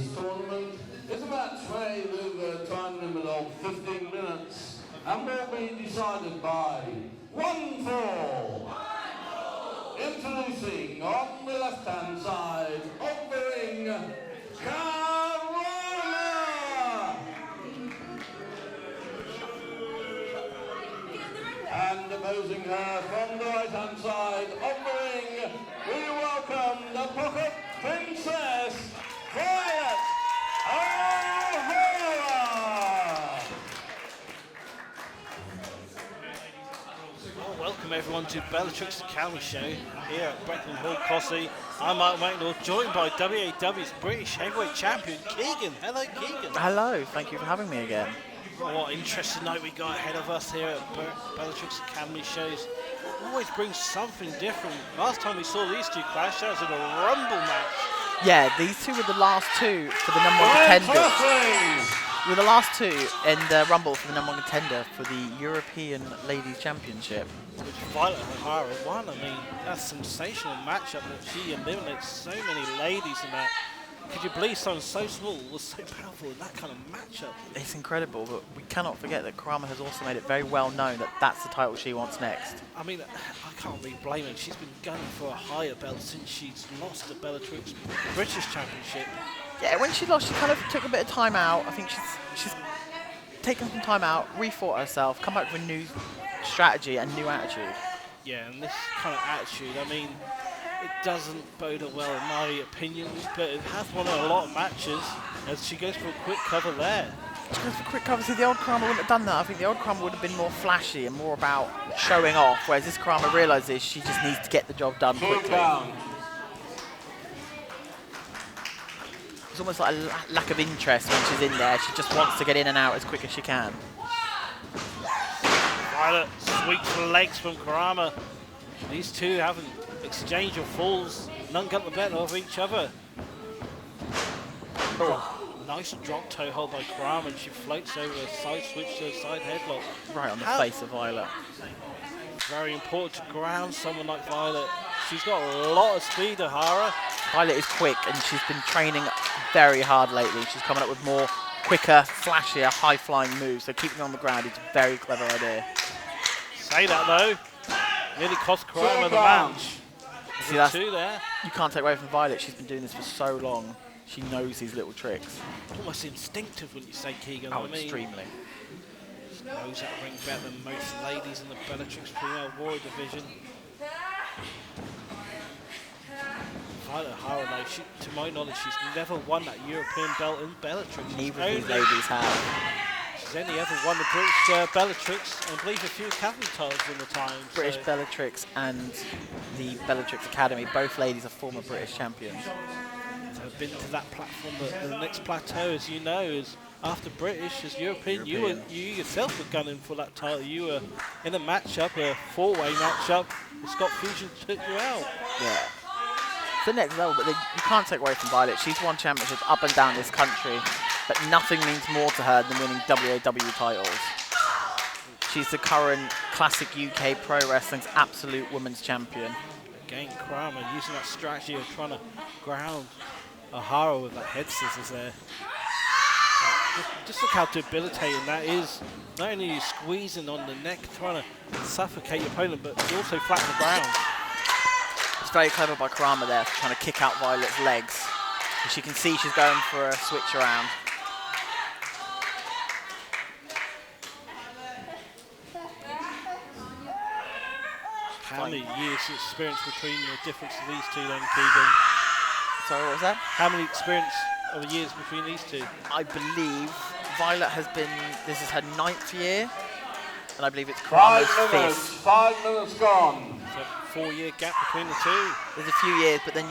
this tournament is a match made with a time limit of 15 minutes and will be decided by one fall. Introducing on the left-hand side of the ring, Karama! And opposing her from the right-hand side of the ring, we welcome the Pocket Princess, Velt. Well, welcome everyone to Bellatrix Academy show here at Brecklin Hall Crossy. I'm Mark McNaught, joined by WAW's British Heavyweight Champion, Keegan. Hello, Keegan. Hello, thank you for having me again. What an interesting night we got ahead of us here at Bellatrix Academy shows. Always brings something different. Last time we saw these two clash, that was in a Rumble match. Yeah, these two were the last two for the number one contenders. Were the last two in the Rumble for the number one contender for the European Ladies Championship. Which Violet O'Hara won. I mean, that's a sensational matchup that she eliminates so many ladies in that. Could you believe someone so small was so powerful in that kind of matchup? It's incredible, but we cannot forget that Karama has also made it very well known that that's the title she wants next. I mean, I can't really blame her. She's been gunning for a higher belt since she's lost the Bellatrix British Championship. Yeah, when she lost, she kind of took a bit of time out. I think she's taken some time out, rethought herself, come back with a new strategy and new attitude. Yeah, and this kind of attitude, I mean, it doesn't bode well in my opinion, but it has won her a lot of matches as she goes for a quick cover there. She goes for quick cover. See, the old Karama wouldn't have done that. I think the old Karama would have been more flashy and more about showing off, whereas this Karama realises she just needs to get the job done quickly. It's almost like a lack of interest when she's in there. She just wants to get in and out as quick as she can. Violet sweeps the legs from Karama. These two haven't exchanged of falls. None got the better of each other. Oh. Nice drop toe hold by Karama, and she floats over a side switch to a side headlock. Right on the face of Violet. Very important to ground someone like Violet. She's got a lot of speed, O'Hara. Violet is quick, and she's been training very hard lately. She's coming up with more quicker, flashier, high-flying moves, so keeping her on the ground is a very clever idea. Say that, though. Nearly cost Karama the match. See, that's, two there. You can't take away from Violet. She's been doing this for so long. She knows these little tricks. Almost instinctive, wouldn't you say, Keegan? Oh, I mean, extremely. She knows that ring better than most ladies in the Bellatrix Female Warrior division. Violet O'Hara, though, to my knowledge, she's never won that European belt in Bellatrix. Neither of these ladies have. She's only ever won the British Bellatrix and I believe a few Academy titles in the time. British Bellatrix and the Bellatrix Academy, both ladies are former British champions. So I've been to that platform, but the next plateau, as you know, is after British, as European. You yourself were gunning for that title. You were in a matchup, a four-way matchup. Scott Fusion took you out. Yeah. It's the next level, but you can't take away from Violet. She's won championships up and down this country, but nothing means more to her than winning WAW titles. She's the current classic UK Pro Wrestling's absolute women's champion. Again, Karama using that strategy of trying to ground O'Hara with that head scissors there. Just look how debilitating that is. Not only are you squeezing on the neck, trying to suffocate your opponent, but you also flatten the ground. It's very clever by Karama there, trying to kick out Violet's legs. As you can see, she's going for a switch around. How many years of experience between the difference of these two then, Keegan? Sorry, what was that? How many experience of years between these two? I believe Violet has been, this is her 9th year, and I believe it's Karama's 5th. 5 minutes gone. So 4-year gap between the two. There's a few years, but then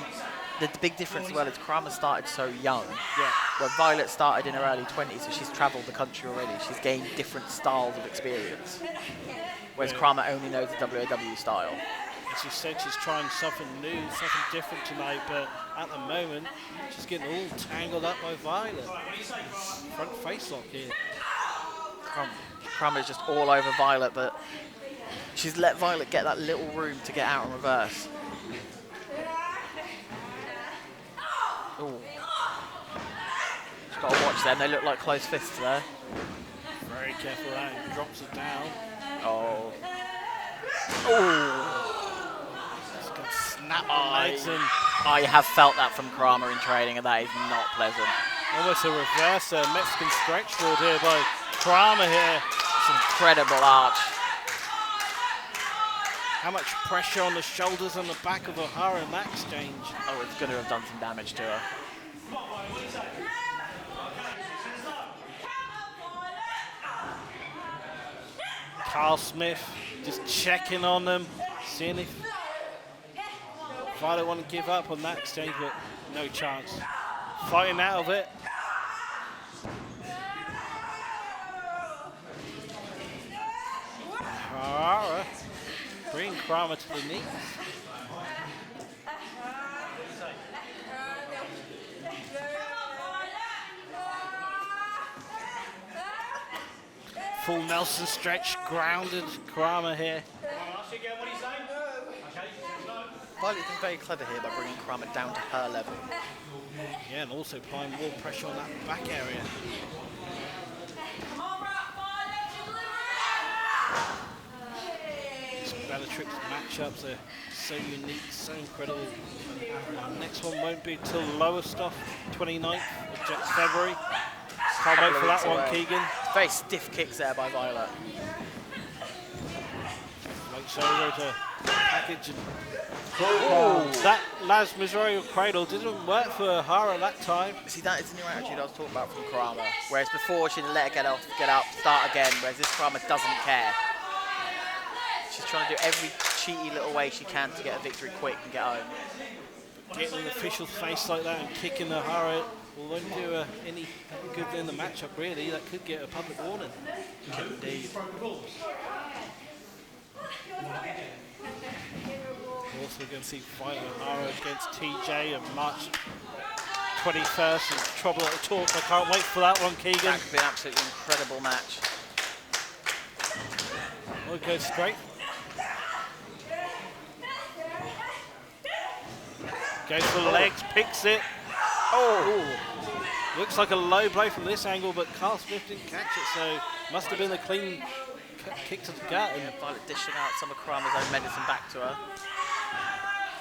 the big difference as well is Karama started so young. Yeah. Where Violet started in her early 20s, so she's travelled the country already. She's gained different styles of experience. Whereas Karama only knows the WAW style. As you said, she's trying something new, something different tonight, but at the moment, she's getting all tangled up by Violet. Front face lock here. Karama's just all over Violet, but she's let Violet get that little room to get out and reverse. Ooh. Got to watch them. They look like close fists there. Very careful that. He drops it down. Oh. Oh. Just gonna snap the legs and I have felt that from Karama in training, and that is not pleasant. almost a reverse Mexican stretch forward here by Karama here. It's incredible arch. How much pressure on the shoulders and the back of O'Hara in that exchange. Oh, it's going to have done some damage to her. Carl Smith just checking on them, seeing if Violet want to give up on that exchange, but no chance. Fighting out of it. O'Hara bring Karama to the knee. Full Nelson stretch, grounded Karama here. Violet's been very clever here by bringing Karama down to her level. Yeah, and also applying more pressure on that back area. These Bellatrix matchups are so unique, so incredible. Next one won't be till Lowestoft, 29th of February. Can't wait for that one, Keegan. Very stiff kicks there by Violet. Like shoulder to package. And that Laz Miserio cradle didn't work for O'Hara that time. See, that is the new attitude I was talking about from Karama. Whereas before she didn't let her get up, start again. Whereas this Karama doesn't care. She's trying to do every cheaty little way she can to get a victory quick and get home. Getting an official's face like that and kicking O'Hara won't do any good in the matchup, really. That could get a public warning. Indeed. Also going to see Violet O'Hara against TJ on March 21st in Trouble at the Talk. I can't wait for that one, Keegan. That could be an absolutely incredible match. We'll go straight. Goes for the legs, picks it. Oh! Looks like a low blow from this angle, but Carl Smith didn't catch it, so must have been a clean kick to the gut. And Violet dishing out some of Karama's own medicine back to her.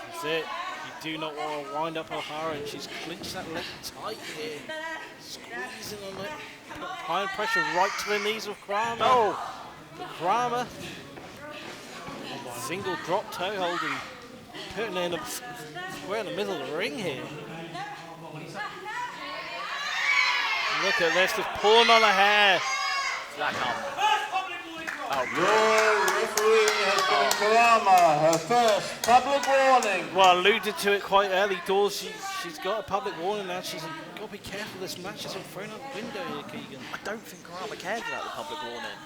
That's it. You do not want to wind up O'Hara, and she's clinched that leg tight here. Squeezing on it. Applying pressure right to the knees of Karama. Oh! But Karama, single drop toe holding, putting her in a square in the middle of the ring here. Look at this, just pulling on her hair. That Your referee has given Karama her first public warning. Well, alluded to it quite early doors. She's got a public warning now. She's got to be careful. This match isn't thrown out the window here, Keegan. I don't think Karama cares about the public warning.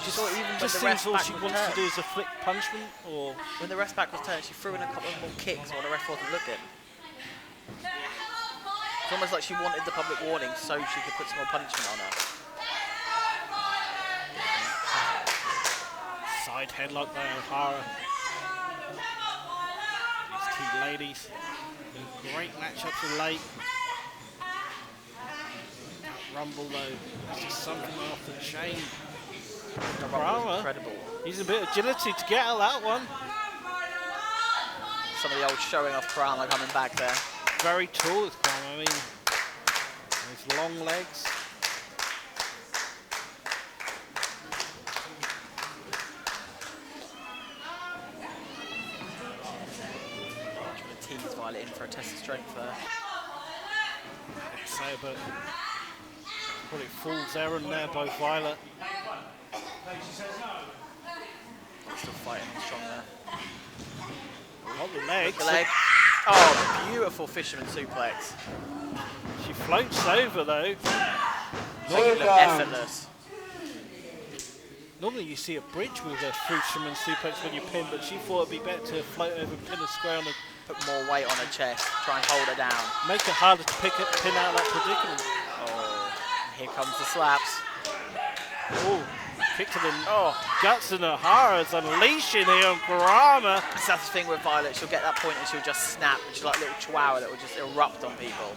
Just, saw even when just the ref seems all back she was wants to turned. do is a flick punishment, or When the ref back was turned, she threw in a couple of more kicks while the ref wasn't looking. It's almost like she wanted the public warning so she could put some more punishment on her. side headlock by O'Hara. These two ladies, great matchups of late. Rumble though, it's just something off the chain. Karama, Incredible. using a bit of agility to get out that one. Some of the old showing off Karama coming back there. Very tall is Karama, I mean, those long legs. Trying to tease Violet in for a test of strength there. I'd say, but probably fool's errand there by Violet. Still fighting on strong there. On the legs. The leg. Oh, beautiful fisherman suplex. She floats over though. Making it look effortless. Normally you see a bridge with a fisherman suplex when you pin, but she thought it'd be better to float over and pin her square on the... Put more weight on her chest, try and hold her down. Make it harder to pin out that predicament. Oh, here comes the slaps. Oh, kick to the guts, and O'Hara's unleashing here on Karama. That's the thing with Violet, she'll get that point and she'll just snap, and she's like a little chihuahua that will just erupt on people.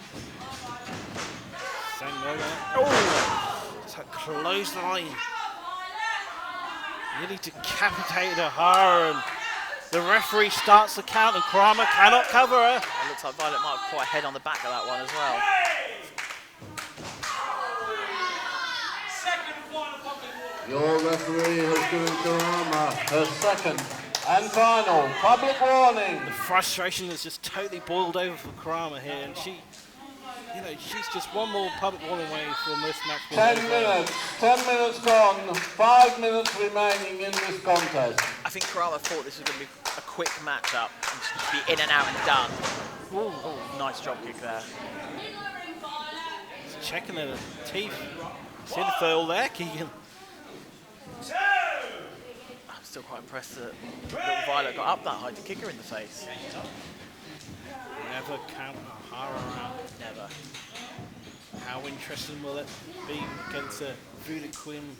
Oh, it's a clothesline. Nearly decapitated O'Hara, and the referee starts the count, and Karama cannot cover her. It looks like Violet might have caught a head on the back of that one as well. Your referee has given Karama her second and final public warning. The frustration has just totally boiled over for Karama here, and she, you know, she's just one more public warning away from this match. 10 minutes gone, 5 minutes remaining in this contest. I think Karama thought this was going to be a quick match-up and she'd be in and out and done. Ooh, nice drop kick there. Just checking her teeth. See if they're all there, Keegan. I'm still quite impressed that little Violet got up that high to kick her in the face. Never count O'Hara out. Never. How interesting will it be against Voodoo Queen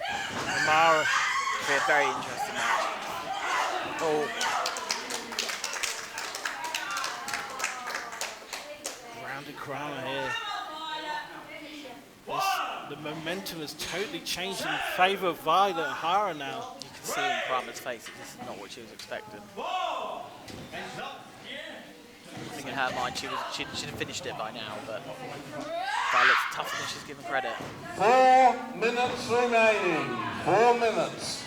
Amara? It'll be a very interesting match. Oh. Grounded Karama here. The momentum has totally changed in favour of Violet O'Hara now. You can see in Karama's face that this is not what she was expecting. I think in her mind she'd have finished it by now, but Violet's tougher than she's given credit. 4 minutes remaining. 4 minutes.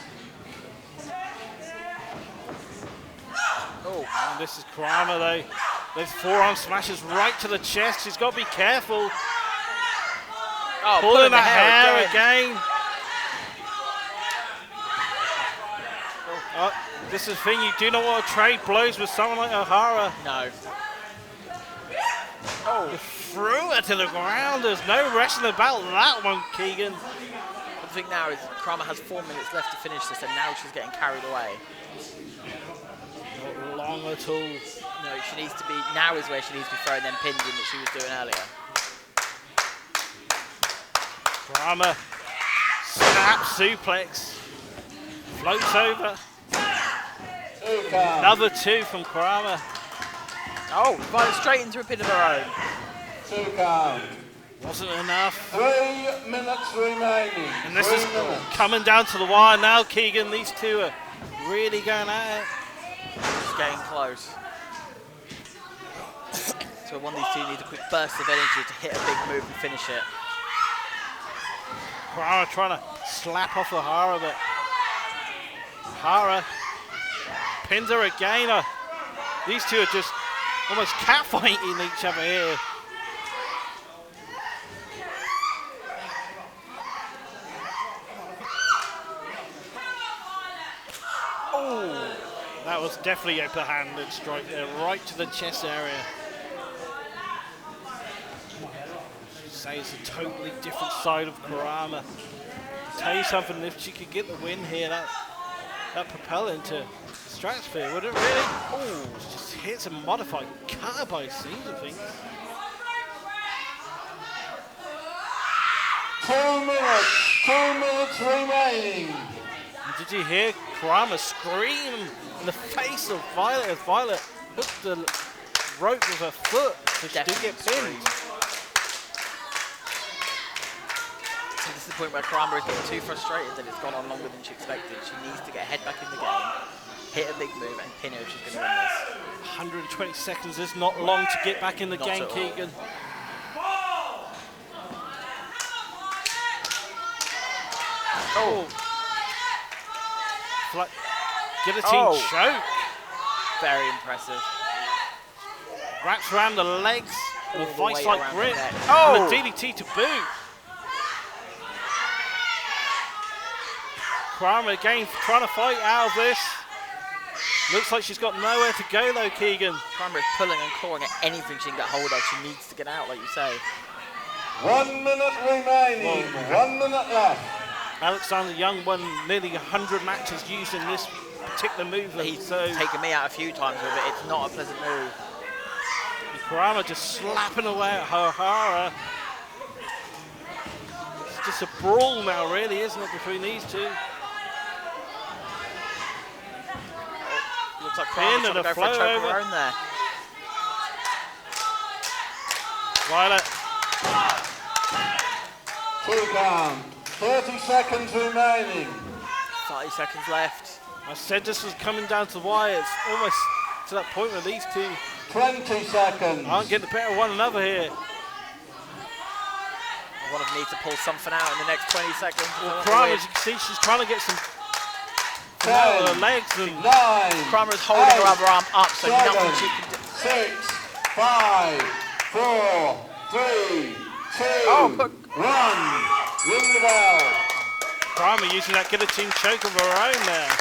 Oh, and this is Karama though. Those forearm smashes right to the chest. She's got to be careful. oh Pulling that hair again. This is the thing, you do not want to trade blows with someone like O'Hara. No. Oh, threw her to the ground. There's no wrestling about that one, Keegan. The thing now is Karama has 4 minutes left to finish this, and now she's getting carried away. Not long at all. No, she needs to be. Now is where she needs to be throwing them pins in that she was doing earlier. Karama, snap suplex, floats over. Another 2 from Karama. Oh, right straight into a pin of her own. 2 count. Wasn't enough. 3 minutes remaining. And this 3 is minutes. coming down to the wire now, Keegan. These two are really going at it. It's getting close. So one of these two needs a quick burst of energy to hit a big move and finish it. Karama trying to slap off O'Hara, but O'Hara pins her again. These two are just almost catfighting each other here. Oh, that was definitely upper-handed strike there, right to the chest area. Say it's a totally different side of Karama. I'll tell you something, if she could get the win here, that propel into stratosphere, would it really? Oh, just hits a modified cutter by seams of things. 2 minutes. 2 minutes remaining. And did you hear Karama scream in the face of Violet as Violet hooked the rope with her foot so she did get pinned? This is the point where Karama is getting too frustrated that it's gone on longer than she expected. She needs to get her head back in the game, hit a big move and pin her if she's going to win this. 120 seconds is not long to get back in the game, Keegan. Oh. Guillotine choke. Very impressive. Wraps around the legs with a vice-like grip. Oh! And a DDT to boot. Karama again trying to fight out of this. Looks like she's got nowhere to go though, Keegan. Karama is pulling and clawing at anything she can get hold of. She needs to get out, like you say. 1 minute remaining. 1 minute left. Alexander Young won nearly 100 matches using this particular move. He's taken me out a few times with it. It's not a pleasant move. Karama just slapping away at O'Hara. It's just a brawl now, really, isn't it, between these two? Looks like Karama's trying to go for a choke of her own there. Violet. 2 count. 30 seconds remaining. 30 seconds left. I said this was coming down to the wire. It's almost to that point where these two 20 seconds. aren't getting the better of one another here. One of them needs to pull something out in the next 20 seconds. Well, Karama, as you can see, she's trying to get some 10, out of her legs. And 9, Karama's holding her other arm up, so 7, nothing she can do. 6, 5, 4, 3, 2, Oh, but 1. Ring the bell. Karama using that guillotine choke of her own there.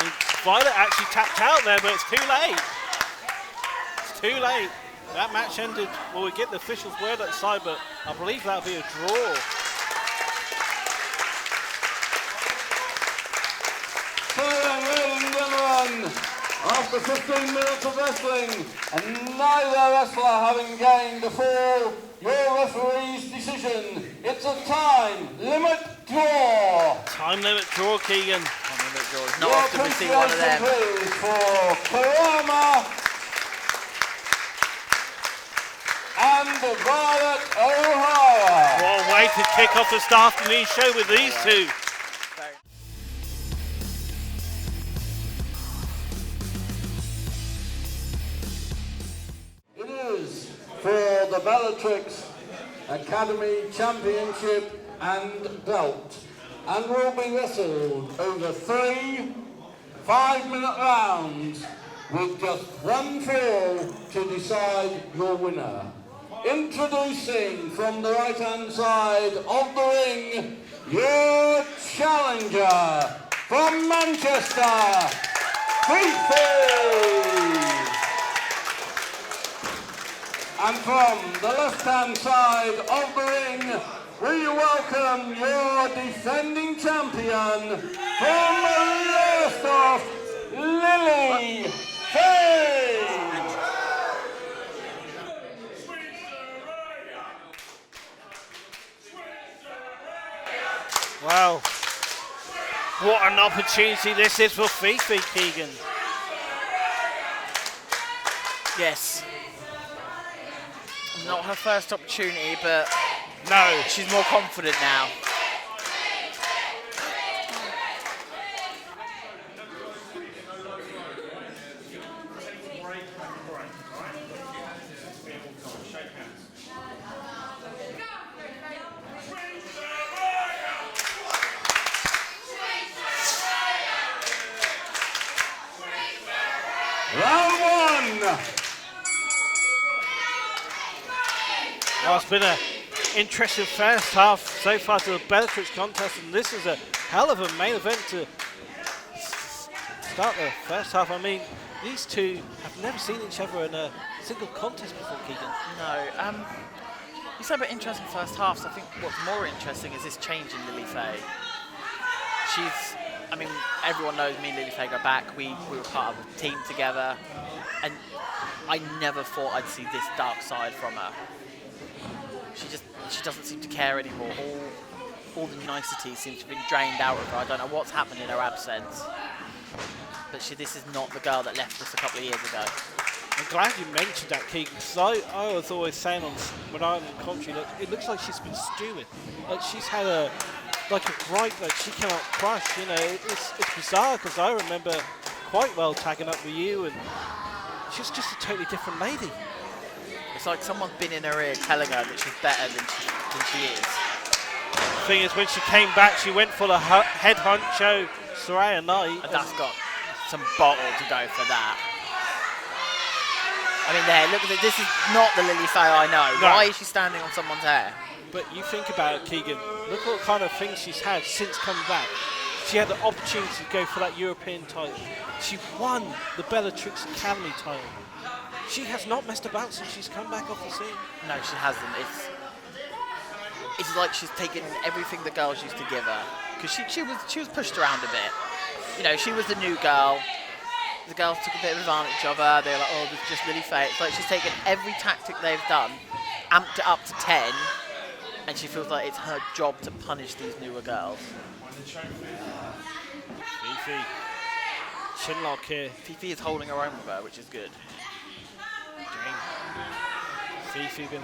And Violet actually tapped out there, but it's too late. It's too late. That match ended, well, we get the officials' word outside, but I believe that'll be a draw. So then, ladies and gentlemen, after 15 minutes of wrestling, and neither wrestler having gained a fall, your referee's decision. It's a time limit draw. Time limit draw, Keegan. Time limit draw. Not often we see one of them. Please for Karama and Violet O'Hara. What a way to kick off this afternoon show with these two. It is for the Bellatrix Academy Championship and Velt, and will be wrestled over 3 5-minute rounds with just one fall to decide your winner. Introducing from the right-hand side of the ring, your challenger from Manchester, Fifi! And from the left-hand side of the ring, we welcome your defending champion from Lowestoft, Lily Fae! Wow. What an opportunity this is for Fifi, Keegan. Yes. Not her first opportunity, but No. she's more confident now. Round 1! Well, it's been an interesting first half so far to the Bellatrix contest, and this is a hell of a main event to start the first half. I mean, these two have never seen each other in a single contest before, Keegan. No, you said about interesting first halves. I think what's more interesting is this change in Lily Fae. I mean, everyone knows me and Lily Fae go back. We were part of a team together, and I never thought I'd see this dark side from her. She doesn't seem to care anymore. All the niceties seem to have been drained out of her. I don't know what's happened in her absence, but this is not the girl that left us a couple of years ago. I'm glad you mentioned that, Keegan, because I was always saying when I was in the country that it looks like she's been stewing. Like she's had a gripe that she cannot crush. You know, it's bizarre because I remember quite well tagging up with you, and she's just a totally different lady. It's like someone's been in her ear telling her that she's better than she is. The thing is, when she came back, she went for the head honcho Soraya Knight. And that's got some bottle to go for that. I mean, there, look at it. This is not the Lily Fae I know. No. Why is she standing on someone's hair? But you think about it, Keegan, look what kind of things she's had since coming back. She had the opportunity to go for that European title. She won the Bellatrix Academy title. She has not messed about since she's come back off the scene. No, she hasn't. It's like she's taken everything the girls used to give her. Because she was pushed around a bit. You know, she was the new girl. The girls took a bit of advantage of her. They were like, oh, there's just Lily Fae. It's like she's taken every tactic they've done, amped it up to 10, and she feels like it's her job to punish these newer girls. Fifi. Chinlock here. Fifi is holding her own with her, which is good. Fifi been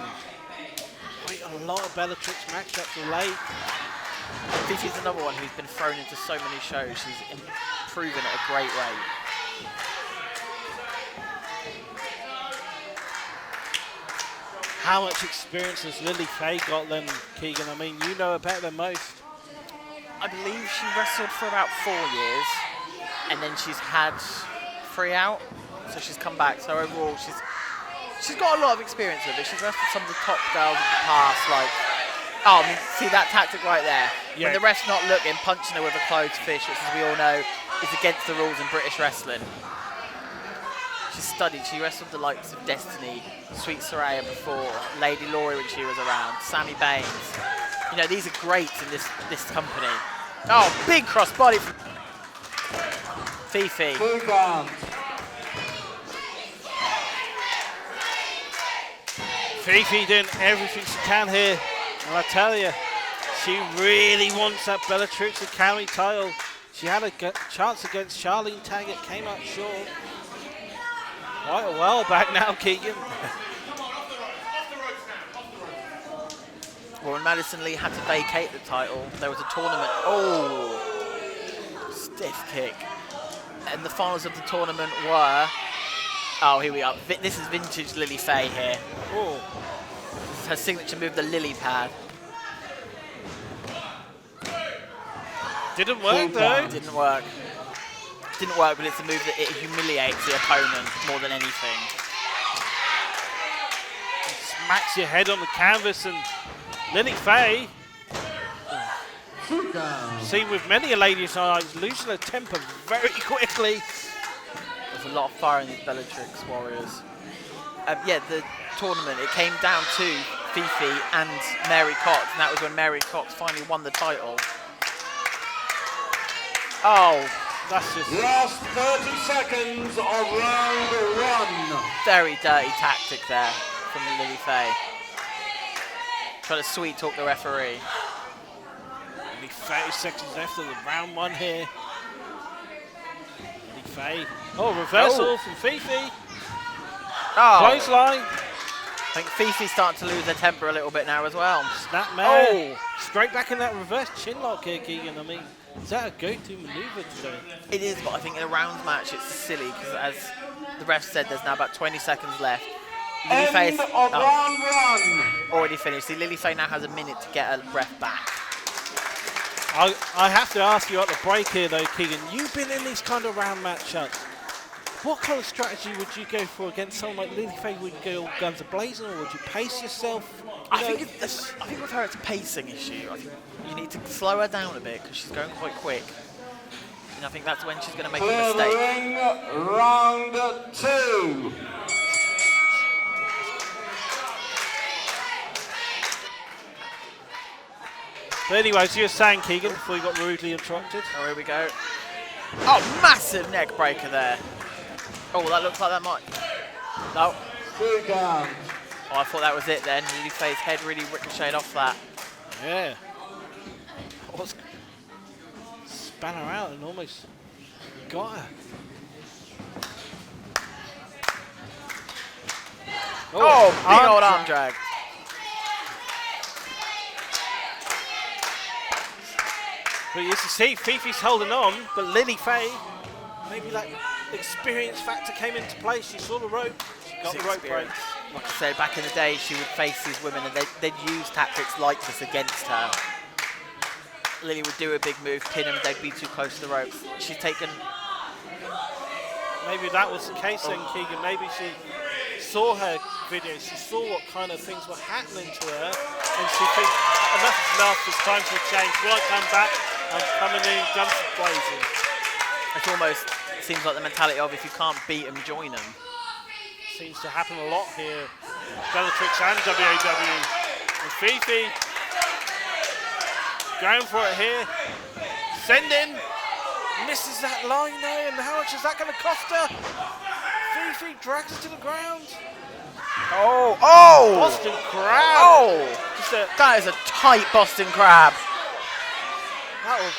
wait, a lot of Bellatrix matchups are late. Fifi's another one who's been thrown into so many shows. She's improving at a great rate. How much experience has Lily Fae got then, Keegan? I mean, you know her better than most. I believe she wrestled for about 4 years, and then she's had 3 out, so she's come back. So overall, she's got a lot of experience with it. She's wrestled some of the top girls of the past, like, oh, I mean, see that tactic right there? Yeah. When the ref's not looking, punching her with a closed fist, which, as we all know, is against the rules in British wrestling. She's studied. She wrestled the likes of Destiny, Sweet Saraya before, Lady Laurie when she was around, Sammy Baines. You know, these are greats in this company. Oh, big crossbody from Fifi. Two count. Fifi doing everything she can here. And I tell you, she really wants that Bellatrix Academy title. She had a chance against Charlene Taggart, came up short. Quite a while back now, Keegan. Well, when Madison Lee had to vacate the title, there was a tournament. Oh, stiff kick. And the finals of the tournament were. Oh, here we are. This is vintage Lily Fae here. Oh. This is her signature move, the lily pad. Didn't work though. Didn't work. Didn't work, but it's a move that it humiliates the opponent more than anything. Smacks your head on the canvas, and Lily Fae, seen with many a lady's eyes, losing her temper very quickly. There's a lot of fire in these Bellatrix warriors. Yeah, the tournament, it came down to Fifi and Mary Cox, and that was when Mary Cox finally won the title. Oh, that's just... Last 30 seconds of round 1. Very dirty tactic there from Lily Fae. Trying to sweet talk the referee. Only 30 seconds left of the round 1 here. Lily Fae. Oh, reversal from Fifi. Oh. Clothesline. I think Fifi's starting to lose her temper a little bit now as well. Snap man. Oh. Straight back in that reverse chin lock here, Keegan. I mean, is that a go-to maneuver today? It is, but I think in a rounds match it's silly because, as the ref said, there's now about 20 seconds left. Lily Fae is round 1. already finished. See, Lily Fae now has a minute to get her breath back. I have to ask you at the break here, though, Keegan. You've been in these kind of round matchups. What kind of strategy would you go for against someone like Lily Fae? Would you go guns a-blazing, or would you pace yourself? I think with her it's a pacing issue. I think you need to slow her down a bit because she's going quite quick. And I think that's when she's going to make a mistake. Ring, round 2. But anyway, as you were saying, Keegan, before you got rudely interrupted. Oh, here we go. Oh, massive neck breaker there. Oh, that looks like that might... No. 2 count. Oh, I thought that was it then. Lily Fae's head really ricocheted off that. Yeah. Span her out and almost got her. Oh, big old arm drag. But you can see Fifi's holding on, but Lily Fae, maybe that experience factor came into play. She saw the rope, she got the rope break. Like I said, back in the day, she would face these women and they'd use tactics like this against her. Lily would do a big move, pin them, they'd be too close to the ropes. She's taken... Maybe that was the case then, Keegan. Maybe she saw her video, she saw what kind of things were happening to her, and she thinks, enough is enough, it's time for a change. When I come back, I'm coming in, guns blazing. It almost seems like the mentality of if you can't beat them, join them. Seems to happen a lot here. Bellatrix and WAW. And Fifi going for it here. Sending. Misses that line though, and how much is that going to cost her? Fifi drags her to the ground. Oh, oh! Boston Crab. Oh! That is a tight Boston Crab. That will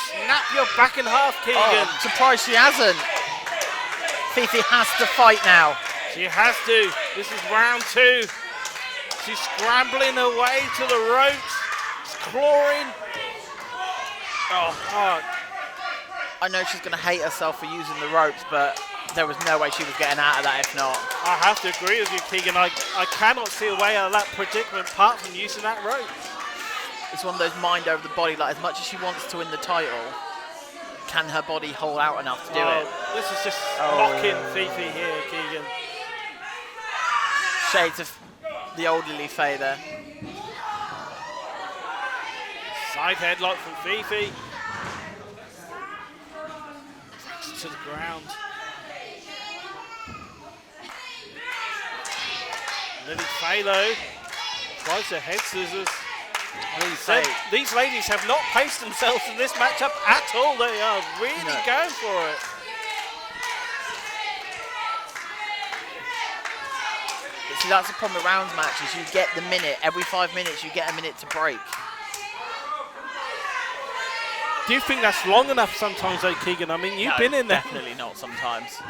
snap your back in half, Keegan. Oh, surprised she hasn't. Fifi has to fight now. She has to. This is round 2. She's scrambling her way to the ropes. She's clawing. Oh. I know she's going to hate herself for using the ropes, but there was no way she was getting out of that if not. I have to agree with you, Keegan. I cannot see a way out of that predicament apart from using that rope. It's one of those mind over the body, like as much as she wants to win the title, can her body hold out enough to do it? This is just mocking Fifi here, Keegan. Shades of the old Lily Fae there. Side headlock from Fifi. To the ground. Lily Fae though tries the head scissors. These ladies have not paced themselves in this matchup at all. They are really going for it. But see, that's the problem with rounds matches. You get the minute. Every 5 minutes, you get a minute to break. Do you think that's long enough sometimes, though, Keegan? I mean, you've been in there. Definitely not sometimes.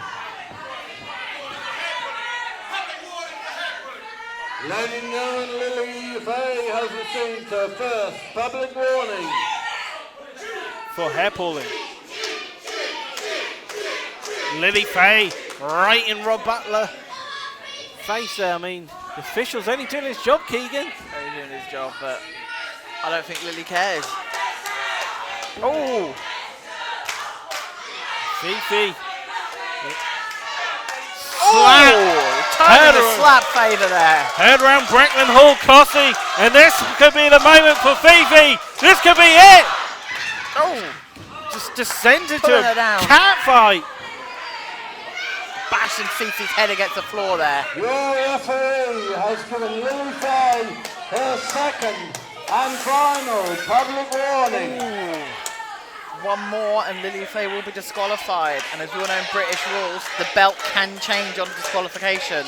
Ladies and gentlemen, Lily Fae has received her first public warning for hair pulling. Lily Fae right in Rob Butler face there. I mean, the official's only doing his job, Keegan. Only doing his job, but I don't think Lily cares. Oh! Fifi. Slap! Turning a slap favour there. Head round Breckman Hall, Cossie. And this could be the moment for Fifi. This could be it. Oh! Just descended Pulling to her a down. cat fight. Bashing Fifi's head against the floor there. Your referee has given Lily Fae her second and final public warning. Ooh. One more and Lily Fae will be disqualified. And as we all know in British rules, the belt can change on disqualification.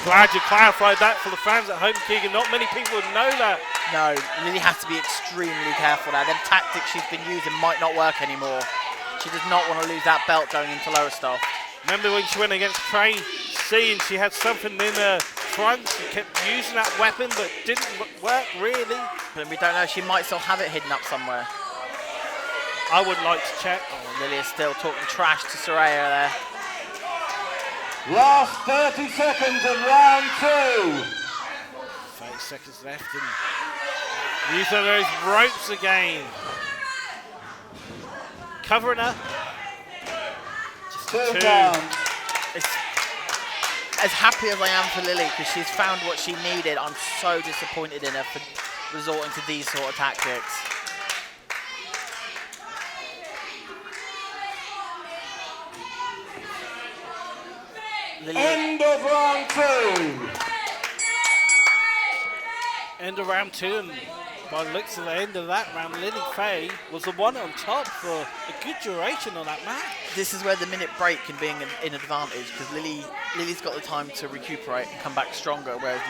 Glad you clarified that for the fans at home, Keegan. Not many people would know that. No, Lily has to be extremely careful now. Them tactics she's been using might not work anymore. She does not want to lose that belt going into lower stuff. Remember when she went against Tracy and she had something in her trunk? She kept using that weapon but didn't work really. But we don't know, she might still have it hidden up somewhere. I would like to check. Oh, Lily is still talking trash to Soraya there. Last 30 seconds of round 2. 30 seconds left and using those ropes again. Covering her. Just Two two. down. It's, as happy as I am for Lily because she's found what she needed, I'm so disappointed in her for resorting to these sort of tactics. Lily. End of round 2. End of round 2, and by the looks of the end of that round, Lily Fae was the one on top for a good duration on that match. This is where the minute break can be an advantage because Lily's got the time to recuperate and come back stronger, whereas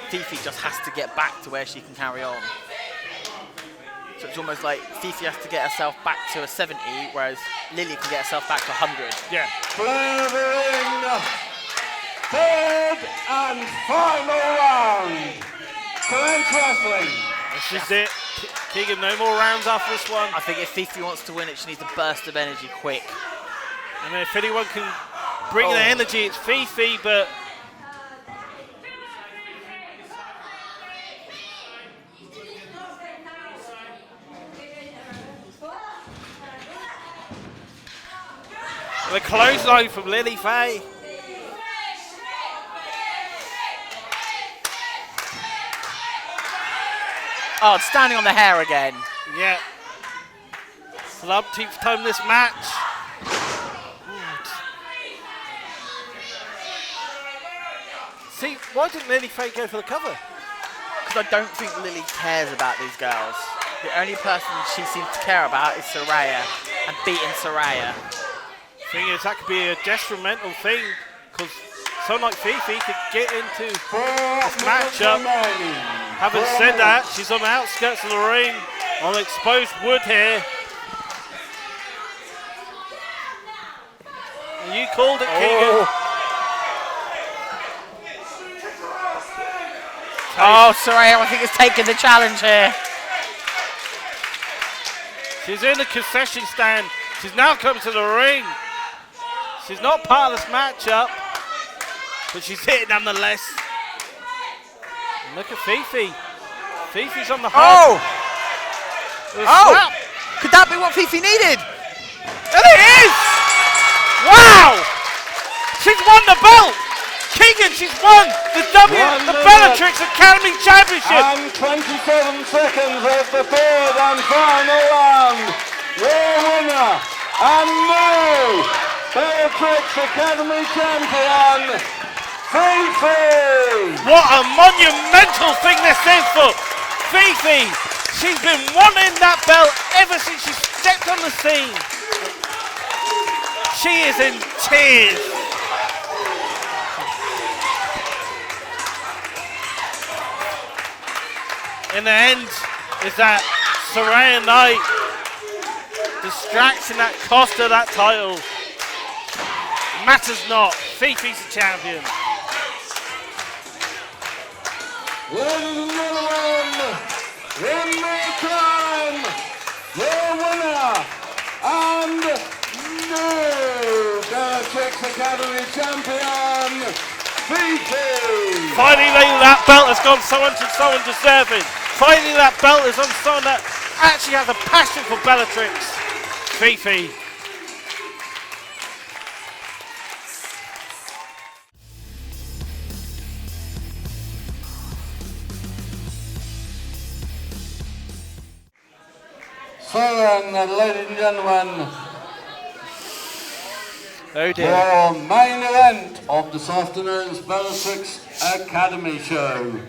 Fifi just has to get back to where she can carry on. So it's almost like Fifi has to get herself back to a 70, whereas Lily can get herself back to 100. Yeah. Clearing third and final round. Cleanse Wrestling. This is it. Keegan, no more rounds after this one. I think if Fifi wants to win it, she needs a burst of energy quick. And if anyone can bring the energy, it's Fifi, but the clothesline from Lily Fae. Oh, it's standing on the hair again. Yeah. For the umpteenth time this match. See, why didn't Lily Fae go for the cover? Because I don't think Lily cares about these girls. The only person she seems to care about is Soraya and beating Soraya. Thing is, that could be a detrimental thing because someone like Fifi could get into this matchup. Having said that, she's on the outskirts of the ring on exposed wood here. And you called it, Keegan. Oh, Soraya, I think, has taken the challenge here. She's in the concession stand. She's now come to the ring. She's not part of this matchup, but she's here nonetheless. And look at Fifi. Fifi's on the Oh! Snap. Could that be what Fifi needed? And it is! Wow! She's won the belt! Keegan, she's won the Bellatrix Academy Championship! And 27 seconds of the third and final round. Your winner and new Bellatrix Academy champion, Fifi! What a monumental thing this is for Fifi! She's been wanting that belt ever since she stepped on the scene. She is in tears. In the end, is that Soraya Knight distracting that cost of that title. Matters not. Fifi's the champion. Ladies and gentlemen, one more time, your winner and new Bellatrix Academy champion, Fifi! Finally, that belt has gone someone deserving. Finally, that belt is on someone that actually has a passion for Bellatrix. Fifi. So then, ladies and gentlemen, Oh dear. your main event of this afternoon's Bellatrix Academy show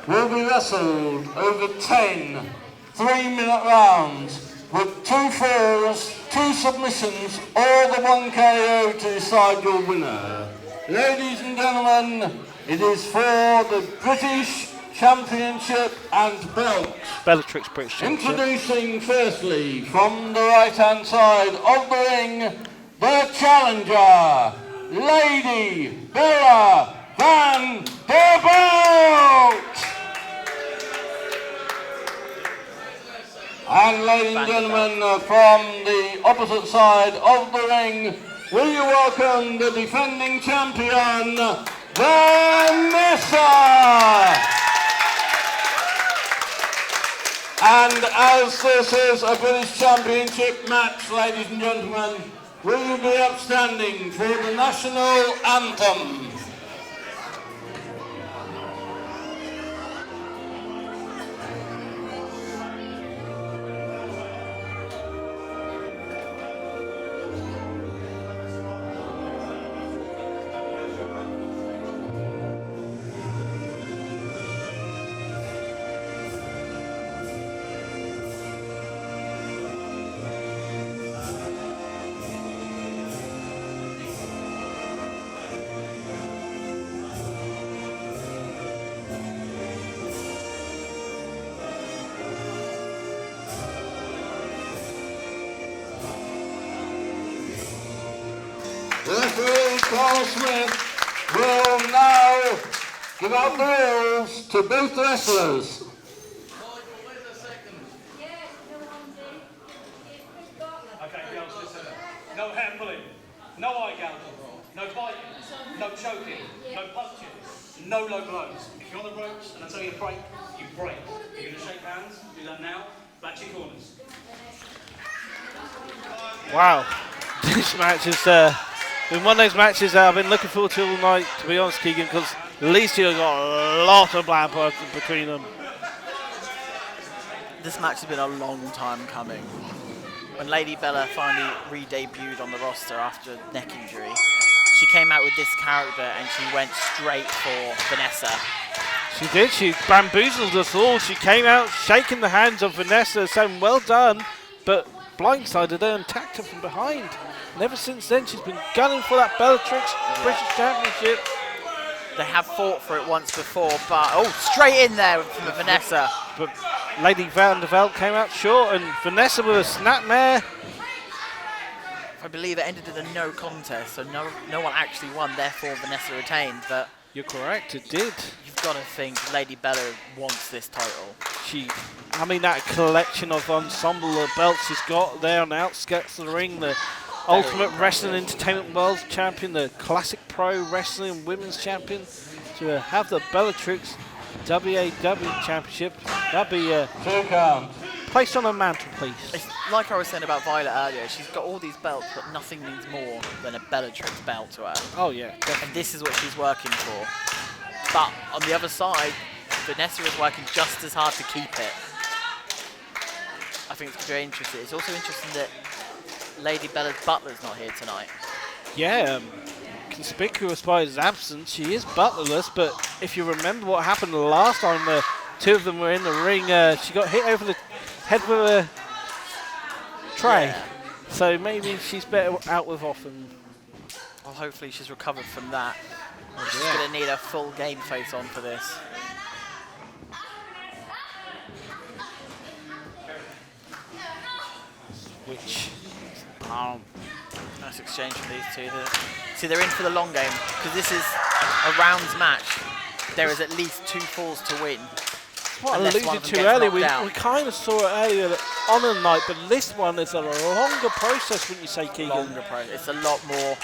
will be wrestled over 10 3-minute rounds with 2 falls, 2 submissions, or the 1 KO to decide your winner. Ladies and gentlemen, it is for the British Championship and belt. Bellatrix British Championship. Introducing firstly from the right-hand side of the ring, the challenger, Lady Bella Van der Belt. And ladies and gentlemen, from the opposite side of the ring, will you welcome the defending champion, Vanessa. And as this is a British Championship match, ladies and gentlemen, will you be upstanding for the national anthem? Referee Carl Smith will now give out the rules to both wrestlers. Okay, girls, listen. No hand pulling, no eye gouging, no biting, no choking, no punching, no low blows. If you're on the ropes and I tell you to break, you break. If you're going to shake hands, do that now. Back to your corners. Wow. This match is been one of those matches that I've been looking forward to all night, to be honest, Keegan, because at least you've got a lot of blood between them. This match has been a long time coming. When Lady Bella finally re-debuted on the roster after a neck injury, she came out with this character and she went straight for Vanessa. She did. She bamboozled us all. She came out shaking the hands of Vanessa, saying, well done, but blindsided her and attacked her from behind. And ever since then, she's been gunning for that Bellatrix British Championship. They have fought for it once before, but straight in there from Vanessa. But Lady Van der Velt came out short, and Vanessa with a snapmare. I believe it ended in a no contest, so no one actually won, therefore Vanessa retained. But You're correct, it did. You've got to think Lady Bella wants this title. I mean, that collection of ensemble of belts she's got there on the outskirts of the ring, the Ultimate Wrestling Entertainment World Champion, the Classic Pro Wrestling Women's Champion, to have the Bellatrix WAW Championship, that'd be 2 count. placed on a mantelpiece. It's like I was saying about Violet earlier, she's got all these belts, but nothing means more than a Bellatrix belt to her. Oh yeah, definitely. And this is what she's working for. But on the other side, Vanessa is working just as hard to keep it. I think it's very interesting. It's also interesting that Lady Bella's Butler's not here tonight. Yeah, conspicuous by his absence. She is Butlerless, but if you remember what happened the last time the two of them were in the ring, she got hit over the head with a tray. Yeah. So maybe she's better out with off. And Well, hopefully she's recovered from that. She's yeah. going to need a full game face on for this. Switch. Nice exchange from these two. See, they're in for the long game because this is a rounds match. There is at least 2 falls to win. What I unless one alluded of them to gets earlier, knocked we out. kind of saw it earlier on a night, but this one is a longer process, wouldn't you say, Keegan? Longer it's a lot more.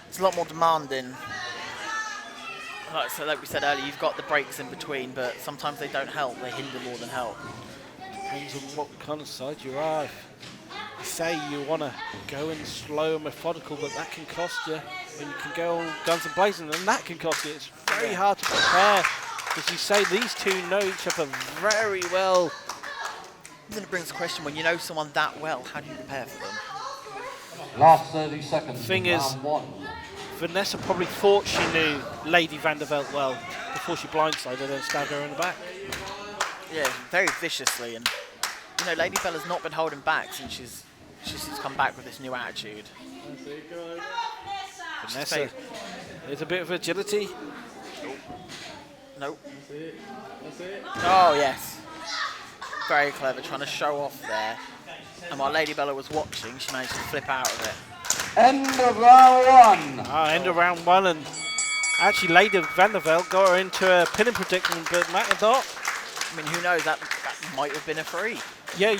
It's a lot more demanding. Like we said earlier, you've got the breaks in between, but sometimes they don't help. They hinder more than help. Depends on what kind of side you are. If you say you want to go in slow and methodical, but that can cost you. And you can go on guns and blazing, and that can cost you. It's very hard to prepare. As you say, these two know each other very well. Then it brings the question, when you know someone that well, how do you prepare for them? Last 30 seconds. Thing is, round 1. Vanessa probably thought she knew Lady Vandervelt well before she blindsided her and stabbed her in the back. Yeah, very viciously. And you know, Lady Bella's not been holding back since she's come back with this new attitude. Vanessa, there's a bit of agility. Nope. Oh, yes. Very clever, trying to show off there. And while Lady Bella was watching, she managed to flip out of it. End of round 1. End of round 1, and actually Lady Vandervelt got her into a pinning predicament, but mattered not. I mean, who knows, that might have been a 3. Yeah,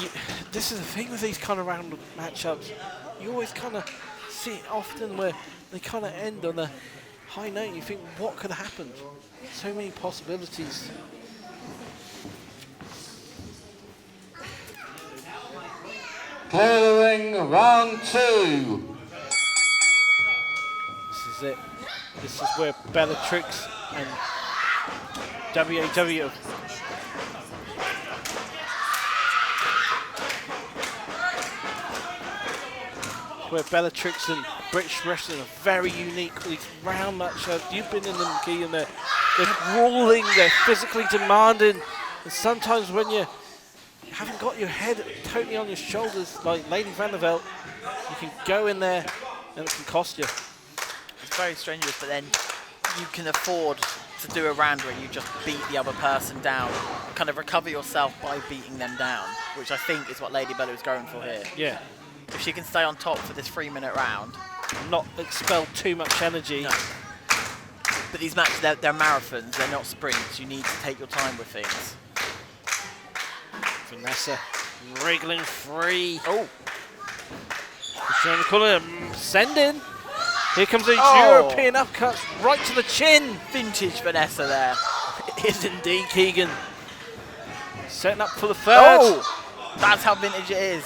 this is the thing with these kind of round matchups. You always kind of see it often where they kind of end on a high note. You think, what could have happened? So many possibilities. Clear the ring, round 2. This is it. This is where Bellatrix and WAW where Bellatrix and British wrestling are very unique. These round matchups, you've been in them, Key, and they're grueling, they're physically demanding, and sometimes when you haven't got your head totally on your shoulders, like Lady Vandervelt, you can go in there and it can cost you. It's very strenuous, but then you can afford to do a round where you just beat the other person down, kind of recover yourself by beating them down, which I think is what Lady Bella is going for here. Yeah. If she can stay on top for this 3-minute round. Not expel too much energy. No. But these matches, they're marathons, they're not sprints. You need to take your time with things. Vanessa wriggling free. Oh. Trying to call it send in. Here comes a European upcut right to the chin. Vintage Vanessa there. It is indeed, Keegan. Setting up for the third. Oh! That's how vintage it is.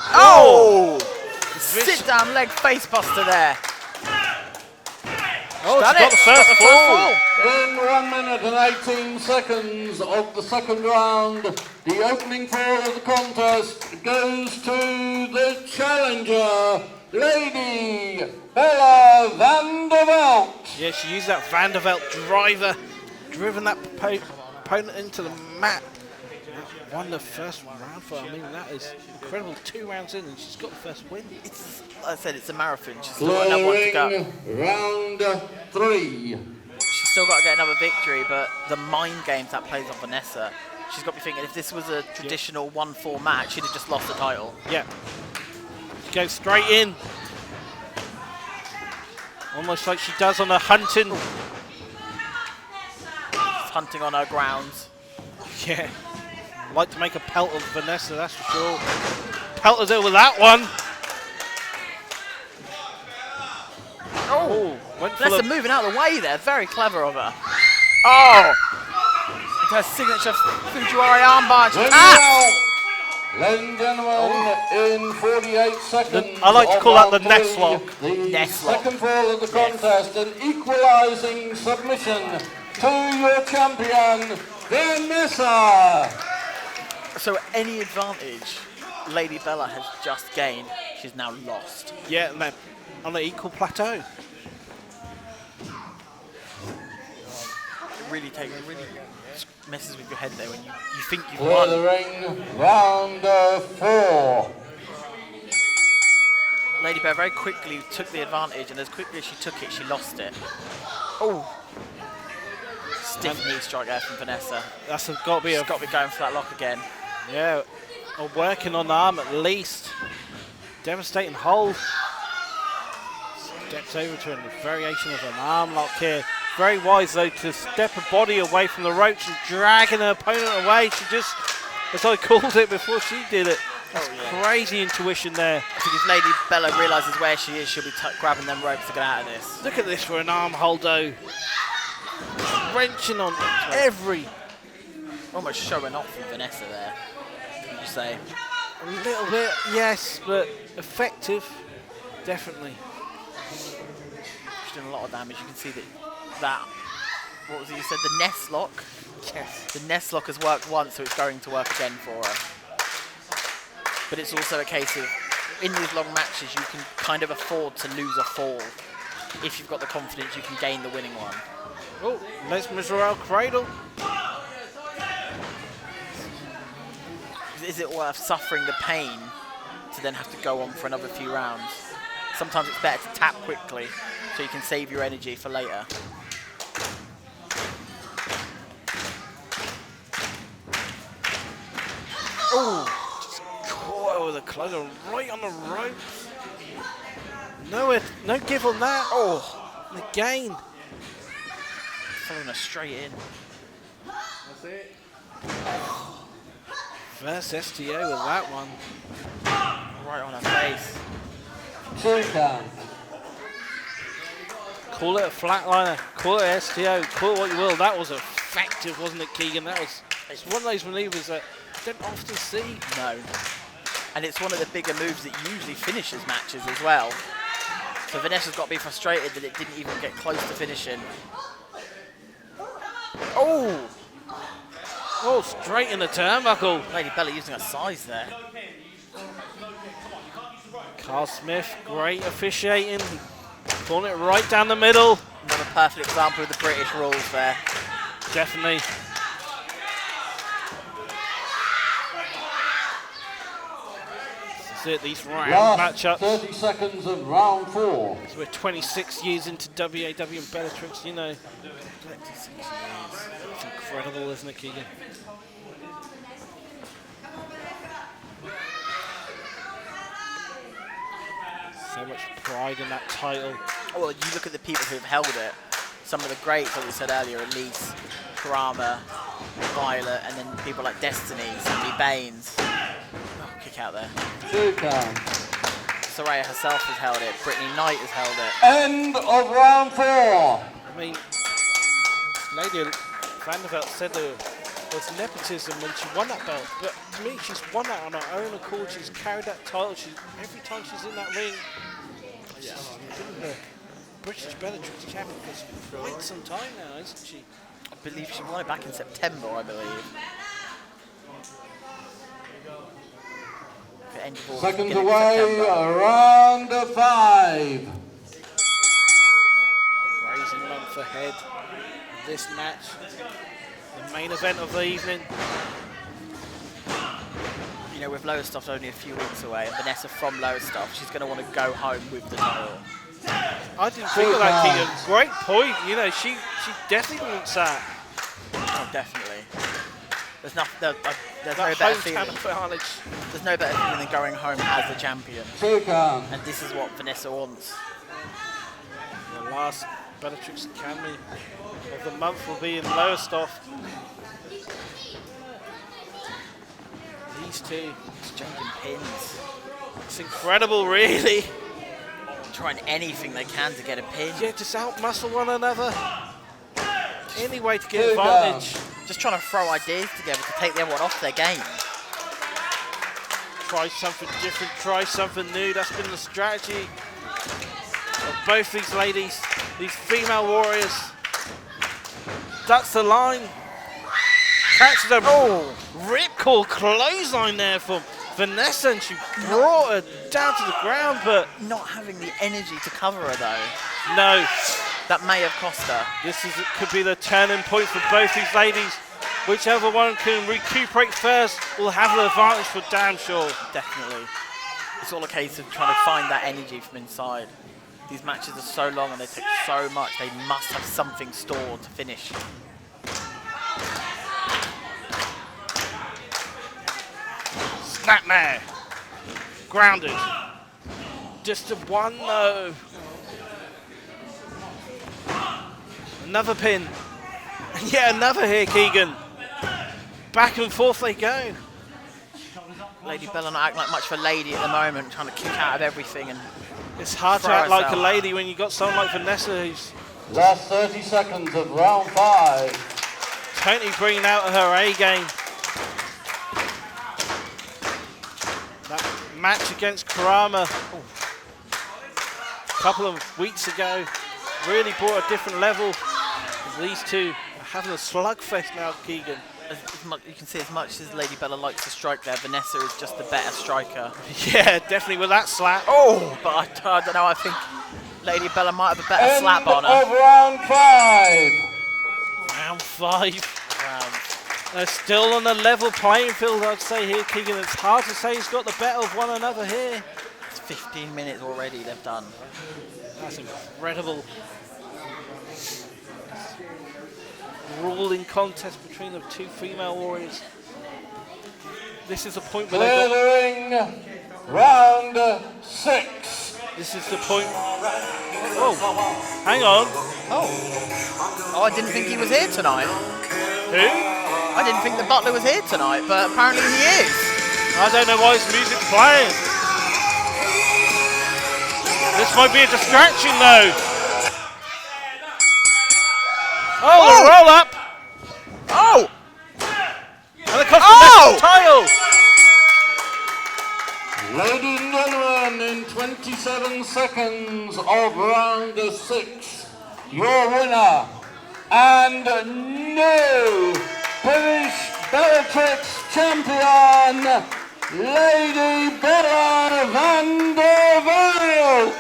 Oh! Sit down leg face buster there. Oh, Done she's got the first fall. In 1 minute and 18 seconds of the second round, the opening fall of the contest goes to the challenger, Lady Bella Vandervelt. Yeah, she used that Vandervelt driver, driven that opponent into the mat. Won the first round for her. I mean, that is incredible. 2 rounds in and she's got the first win. It's, like I said, it's a marathon. She's still got another one to go. Round 3. She's still got to get another victory, but the mind games that plays on Vanessa, she's got to be thinking, if this was a traditional 1-4 match, she'd have just lost the title. Yeah. She goes straight in. Almost like she does on a hunting hunting on her grounds. Yeah. Like to make a pelt of Vanessa, that's for sure. Pelters her with that one. Oh, went for Vanessa the moving out of the way there. Very clever of her. Oh! Her signature Fujiwara armbar. Ladies and gentlemen, in 48 seconds. I like to call that the of round nest three, lock. The Nest lock. second fall of the contest, an equalising submission to your champion, Vanessa. So any advantage Lady Bella has just gained, she's now lost. Yeah, and they're on the equal plateau. It really messes with your head there when you think you've Clear won. the ring, round 4. Lady Bear very quickly took the advantage, and as quickly as she took it, she lost it. Oh! Stiff knee strike there from Vanessa. That's got to be She's got to be going for that lock again. Yeah, a working on the arm at least. Devastating hold. Steps over to a variation of an arm lock here. Very wise though to step her body away from the ropes and dragging her opponent away. She just, as I called it before she did it. That's crazy intuition there. I think if Lady Bella realises where she is, she'll be grabbing them ropes to get out of this. Look at this for an arm hold though. Wrenching on every. Almost showing off from Vanessa there, would you say? A little bit, yes, but effective, definitely. She's doing a lot of damage. You can see that what was it you said, the nest lock? Yes. The nest lock has worked once, so it's going to work again for her. But it's also a case of, in these long matches, you can kind of afford to lose a fall. If you've got the confidence, you can gain the winning one. Oh, Les Miserables cradle. Is it worth suffering the pain to then have to go on for another few rounds? Sometimes it's better to tap quickly so you can save your energy for later. Oh, just caught her with a closer right on the ropes. No give on that. Oh, and again. Throwing her straight in. That's it. First STO with that one. Right on her face. 2 count. Call it a flatliner, call it a STO, call it what you will. That was effective, wasn't it, Keegan? That was, it's one of those maneuvers that you don't often see. No. And it's one of the bigger moves that usually finishes matches as well. So Vanessa's got to be frustrated that it didn't even get close to finishing. Oh! Oh, straight in the turnbuckle. Lady Bella using her size there. Carl Smith, great officiating. Pulling it right down the middle. Another perfect example of the British rules there. Definitely. That's it, these round Last matchups. 30 seconds of round 4. So we're 26 years into WAW and Bellatrix, you know. 26 years. It's incredible, isn't it, Keegan? So much pride in that title. Well, you look at the people who've held it. Some of the greats, like we said earlier, Elise, Karama, Violet, and then people like Destiny, Cindy Baines. Oh, kick out there. 2 count. Saraya herself has held it. Brittany Knight has held it. End of round 4. I mean, Lady Vanderbilt said there was nepotism when she won that belt, but to me, she's won that on her own accord. She's carried that title. Every time she's in that ring, she's been the British Bellatrix champion for quite some time now, isn't she? I believe she won it back in September, I believe. Seconds away, round 5. Crazy month ahead. This match, the main event of the evening. You know, with Lowestoft only a few weeks away, and Vanessa from Lowestoft, she's going to want to go home with the title. I didn't think of that, Keegan. Great point. You know, she definitely wants that. Oh, definitely. There's no better feeling. There's no better feeling than going home as the champion. And this is what Vanessa wants. The last Bellatrix Academy of the month will be in Lowestoft. These two Exchanging pins. it's incredible, really. Trying anything they can to get a pin. Yeah, just out-muscle one another. Any way to get Good advantage. Just trying to throw ideas together to take the other one off their game. Try something different, try something new. That's been the strategy of both these ladies, these female warriors. That's the line. Catches a ripcord clothesline there from Vanessa, and she brought her down to the ground, but Not having the energy to cover her though. no. That may have cost her. Could be the turning point for both these ladies. Whichever one can recuperate first will have the advantage for damn sure. Definitely. It's all a case of trying to find that energy from inside. These matches are so long and they take so much, they must have something stored to finish. Snapmare. Grounded. Just a one though. Another pin. And yet another here, Keegan. Back and forth they go. Lady Bella not acting like much of a lady at the moment, trying to kick out of everything, and It's hard to Throw act like a herself. lady when you got someone like Vanessa who's Last 30 seconds of round 5. totally bringing out her A game. That match against Karama a couple of weeks ago really brought a different level. These two are having a slugfest now, Keegan. you can see as much as Lady Bella likes to strike there, Vanessa is just the better striker. Yeah, definitely with that slap. Oh, but I don't know, I think Lady Bella might have a better slap on her. End of round 5. Round 5. They're still on a level playing field, I'd say here, Keegan. It's hard to say who's got the better of one another here. It's 15 minutes already they've done. That's incredible. Ruling contest between the two female warriors. This is the point where they got... Clearing round 6. This is the point... Oh, hang on. Oh, I didn't think he was here tonight. Who? I didn't think the Butler was here tonight, but apparently he is. I don't know why his music's playing. This might be a distraction though. Oh, the roll up. Oh! And it comes Oh! the title. Ladies and gentlemen, in 27 seconds of round 6, your winner and new British Bellatrix champion, Lady Bella van der Velt.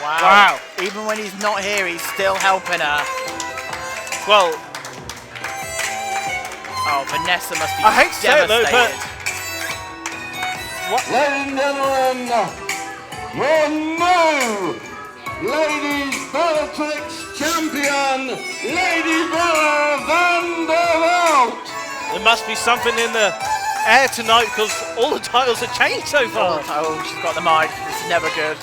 Wow. Even when he's not here, he's still helping her. Well, Oh, Vanessa must be I hate to say it though, devastated. but Ladies and gentlemen, your new Ladies Bellatrix champion, Lady Bella van der Velt. there must be something in the air tonight because all the titles have changed so far. Oh, she's got the mic. This is never good.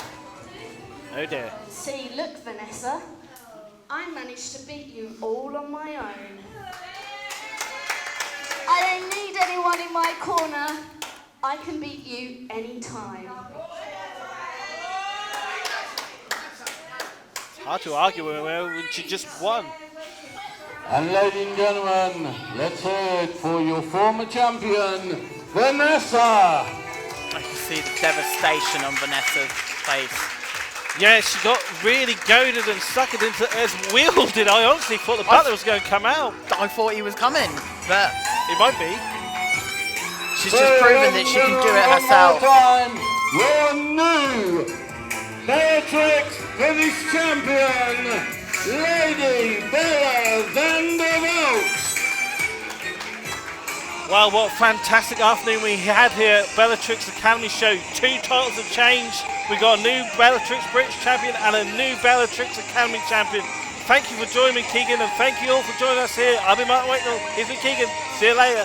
Oh dear. See, look, Vanessa, I managed to beat you all on my own. I don't need anyone in my corner. I can beat you anytime. Hard to argue with her when she just won. And ladies and gentlemen, let's hear it for your former champion, Vanessa. I can see the devastation on Vanessa's face. Yeah, she got really goaded and suckered into as wielded. I honestly thought the Butler was going to come out. I thought he was coming, but It might be. she's just proven that she can do it herself. One more time, your new Bellatrix British champion, Lady Bella van der Velt. Well, what a fantastic afternoon we had here at Bellatrix Academy show. 2 titles have changed. We got a new Bellatrix British champion and a new Bellatrix Academy champion. Thank you for joining me, Keegan, and thank you all for joining us here. I've been Martin Waitnell. Here's me, Keegan. See you later.